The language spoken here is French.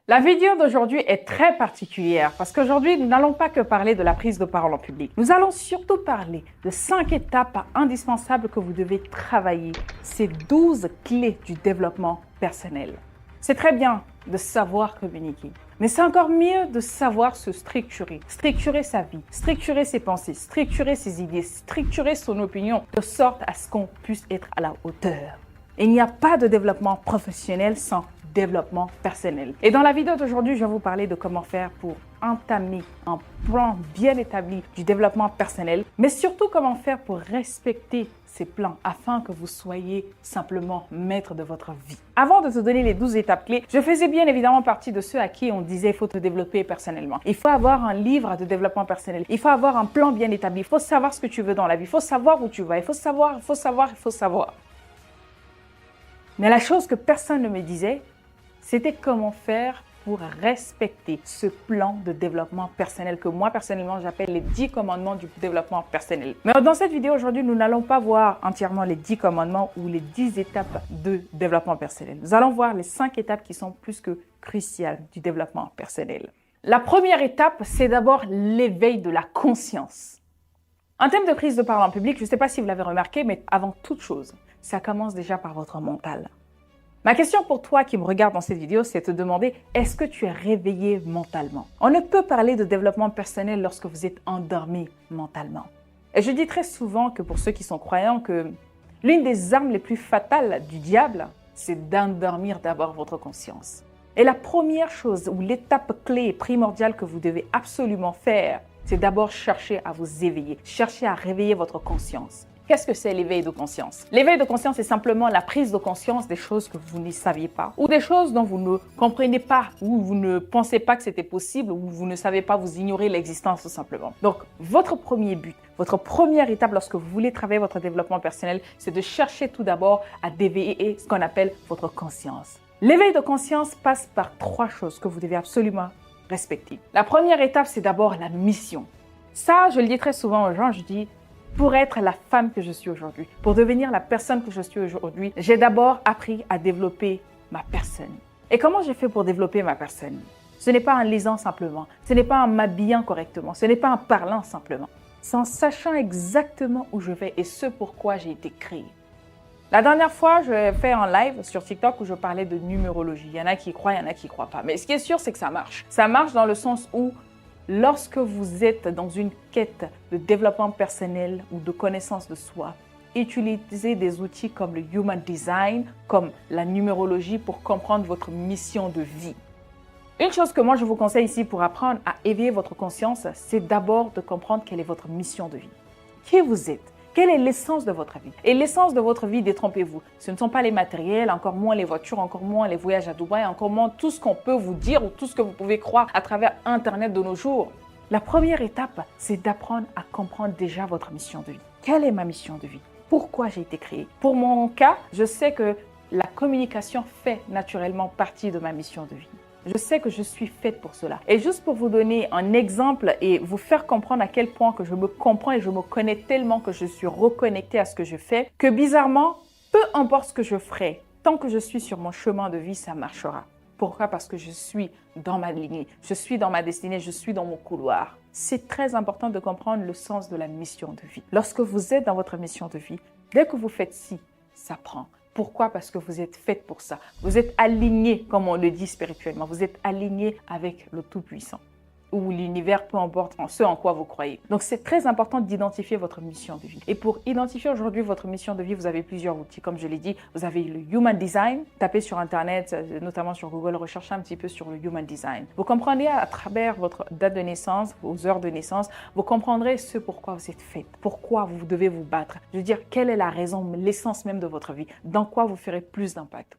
La vidéo d'aujourd'hui est très particulière parce qu'aujourd'hui, nous n'allons pas que parler de la prise de parole en public. Nous allons surtout parler de 5 étapes indispensables que vous devez travailler. Ces 12 clés du développement personnel. C'est très bien de savoir communiquer, mais c'est encore mieux de savoir se structurer. Structurer sa vie, structurer ses pensées, structurer ses idées, structurer son opinion de sorte à ce qu'on puisse être à la hauteur. Il n'y a pas de développement professionnel sans développement personnel. Et dans la vidéo d'aujourd'hui, je vais vous parler de comment faire pour entamer un plan bien établi du développement personnel, mais surtout comment faire pour respecter ces plans afin que vous soyez simplement maître de votre vie. Avant de te donner les 12 étapes clés, je faisais bien évidemment partie de ceux à qui on disait il faut te développer personnellement. Il faut avoir un livre de développement personnel. Il faut avoir un plan bien établi. Il faut savoir ce que tu veux dans la vie. Il faut savoir où tu vas. Il faut savoir. Mais la chose que personne ne me disait, c'était comment faire pour respecter ce plan de développement personnel que moi, personnellement, j'appelle les 10 commandements du développement personnel. Mais dans cette vidéo aujourd'hui, nous n'allons pas voir entièrement les 10 commandements ou les 10 étapes de développement personnel. Nous allons voir les 5 étapes qui sont plus que cruciales du développement personnel. La première étape, c'est d'abord l'éveil de la conscience. En termes de prise de parole en public, je ne sais pas si vous l'avez remarqué, mais avant toute chose, ça commence déjà par votre mental. Ma question pour toi qui me regarde dans cette vidéo, c'est de te demander, est-ce que tu es réveillé mentalement? On ne peut parler de développement personnel lorsque vous êtes endormi mentalement. Et je dis très souvent que pour ceux qui sont croyants, que l'une des armes les plus fatales du diable, c'est d'endormir d'abord votre conscience. Et la première chose ou l'étape clé et primordiale que vous devez absolument faire, c'est d'abord chercher à vous éveiller, chercher à réveiller votre conscience. Qu'est-ce que c'est l'éveil de conscience? L'éveil de conscience, c'est simplement la prise de conscience des choses que vous ne saviez pas ou des choses dont vous ne comprenez pas ou vous ne pensez pas que c'était possible ou vous ne savez pas, vous ignorez l'existence tout simplement. Donc, votre premier but, votre première étape lorsque vous voulez travailler votre développement personnel, c'est de chercher tout d'abord à d'éveiller ce qu'on appelle votre conscience. L'éveil de conscience passe par 3 choses que vous devez absolument respecter. La première étape, c'est d'abord la mission. Ça, je le dis très souvent aux gens, je dis, pour être la femme que je suis aujourd'hui, pour devenir la personne que je suis aujourd'hui, j'ai d'abord appris à développer ma personne. Et comment j'ai fait pour développer ma personne? Ce n'est pas en lisant simplement, ce n'est pas en m'habillant correctement, ce n'est pas en parlant simplement. C'est en sachant exactement où je vais et ce pourquoi j'ai été créée. La dernière fois, je fais un live sur TikTok où je parlais de numérologie. Il y en a qui y croient, il y en a qui n'y croient pas. Mais ce qui est sûr, c'est que ça marche. Ça marche dans le sens où lorsque vous êtes dans une quête de développement personnel ou de connaissance de soi, utilisez des outils comme le Human Design, comme la numérologie pour comprendre votre mission de vie. Une chose que moi je vous conseille ici pour apprendre à éveiller votre conscience, c'est d'abord de comprendre quelle est votre mission de vie. Qui vous êtes? Quelle est l'essence de votre vie? Et l'essence de votre vie, détrompez-vous, ce ne sont pas les matériels, encore moins les voitures, encore moins les voyages à Dubaï, encore moins tout ce qu'on peut vous dire ou tout ce que vous pouvez croire à travers Internet de nos jours. La première étape, c'est d'apprendre à comprendre déjà votre mission de vie. Quelle est ma mission de vie? Pourquoi j'ai été créée? Pour mon cas, je sais que la communication fait naturellement partie de ma mission de vie. Je sais que je suis faite pour cela. Et juste pour vous donner un exemple et vous faire comprendre à quel point que je me comprends et je me connais tellement que je suis reconnectée à ce que je fais, que bizarrement, peu importe ce que je ferai, tant que je suis sur mon chemin de vie, ça marchera. Pourquoi? Parce que je suis dans ma lignée, je suis dans ma destinée, je suis dans mon couloir. C'est très important de comprendre le sens de la mission de vie. Lorsque vous êtes dans votre mission de vie, dès que vous faites ci, ça prend. Pourquoi? Parce que vous êtes faite pour ça. Vous êtes aligné, comme on le dit spirituellement. Vous êtes aligné avec le Tout-Puissant ou l'univers, peu importe en ce en quoi vous croyez. Donc, c'est très important d'identifier votre mission de vie. Et pour identifier aujourd'hui votre mission de vie, vous avez plusieurs outils. Comme je l'ai dit, vous avez le Human Design. Tapez sur Internet, notamment sur Google, recherchez un petit peu sur le Human Design. Vous comprendrez à travers votre date de naissance, vos heures de naissance, vous comprendrez ce pourquoi vous êtes faite, pourquoi vous devez vous battre. Je veux dire, quelle est la raison, l'essence même de votre vie, dans quoi vous ferez plus d'impact.